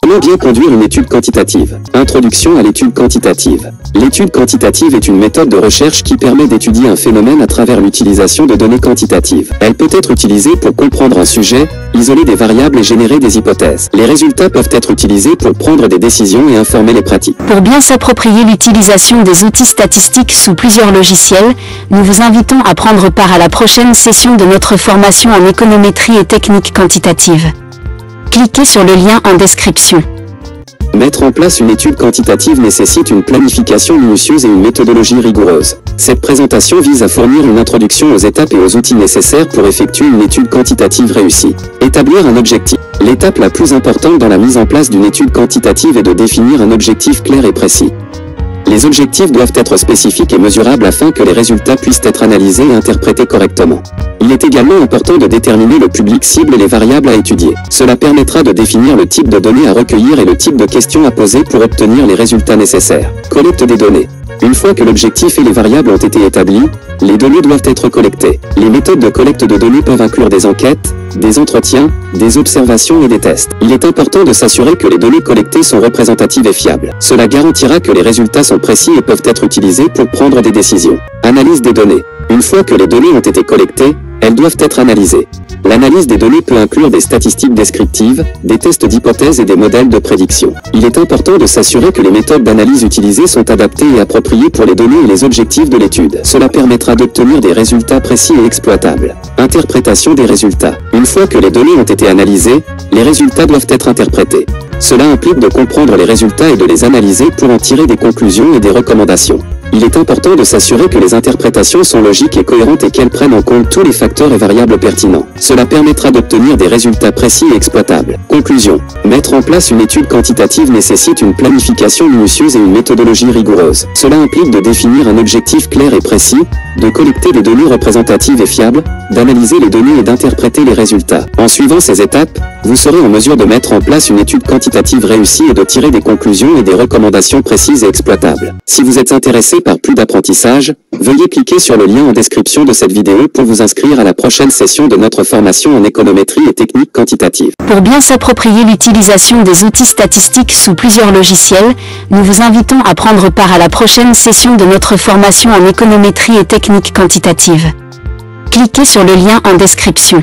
Comment bien conduire une étude quantitative? Introduction à l'étude quantitative. L'étude quantitative est une méthode de recherche qui permet d'étudier un phénomène à travers l'utilisation de données quantitatives. Elle peut être utilisée pour comprendre un sujet, isoler des variables et générer des hypothèses. Les résultats peuvent être utilisés pour prendre des décisions et informer les pratiques. Pour bien s'approprier l'utilisation des outils statistiques sous plusieurs logiciels, nous vous invitons à prendre part à la prochaine session de notre formation en économétrie et techniques quantitatives. Cliquez sur le lien en description. Mettre en place une étude quantitative nécessite une planification minutieuse et une méthodologie rigoureuse. Cette présentation vise à fournir une introduction aux étapes et aux outils nécessaires pour effectuer une étude quantitative réussie. Établir un objectif. L'étape la plus importante dans la mise en place d'une étude quantitative est de définir un objectif clair et précis. Les objectifs doivent être spécifiques et mesurables afin que les résultats puissent être analysés et interprétés correctement. Il est également important de déterminer le public cible et les variables à étudier. Cela permettra de définir le type de données à recueillir et le type de questions à poser pour obtenir les résultats nécessaires. Collecte des données. Une fois que l'objectif et les variables ont été établis, les données doivent être collectées. Les méthodes de collecte de données peuvent inclure des enquêtes, des entretiens, des observations et des tests. Il est important de s'assurer que les données collectées sont représentatives et fiables. Cela garantira que les résultats sont précis et peuvent être utilisés pour prendre des décisions. Analyse des données. Une fois que les données ont été collectées, elles doivent être analysées. L'analyse des données peut inclure des statistiques descriptives, des tests d'hypothèses et des modèles de prédiction. Il est important de s'assurer que les méthodes d'analyse utilisées sont adaptées et appropriées pour les données et les objectifs de l'étude. Cela permettra d'obtenir des résultats précis et exploitables. Interprétation des résultats. Une fois que les données ont été analysées, les résultats doivent être interprétés. Cela implique de comprendre les résultats et de les analyser pour en tirer des conclusions et des recommandations. Il est important de s'assurer que les interprétations sont logiques et cohérentes et qu'elles prennent en compte tous les facteurs et variables pertinents. Cela permettra d'obtenir des résultats précis et exploitables. Conclusion. Mettre en place une étude quantitative nécessite une planification minutieuse et une méthodologie rigoureuse. Cela implique de définir un objectif clair et précis, de collecter des données représentatives et fiables, d'analyser les données et d'interpréter les résultats. En suivant ces étapes, vous serez en mesure de mettre en place une étude quantitative réussie et de tirer des conclusions et des recommandations précises et exploitables. Si vous êtes intéressé par plus d'apprentissage, veuillez cliquer sur le lien en description de cette vidéo pour vous inscrire à la prochaine session de notre formation en économétrie et techniques quantitatives. Pour bien s'approprier l'utilisation des outils statistiques sous plusieurs logiciels, nous vous invitons à prendre part à la prochaine session de notre formation en économétrie et techniques quantitatives. Cliquez sur le lien en description.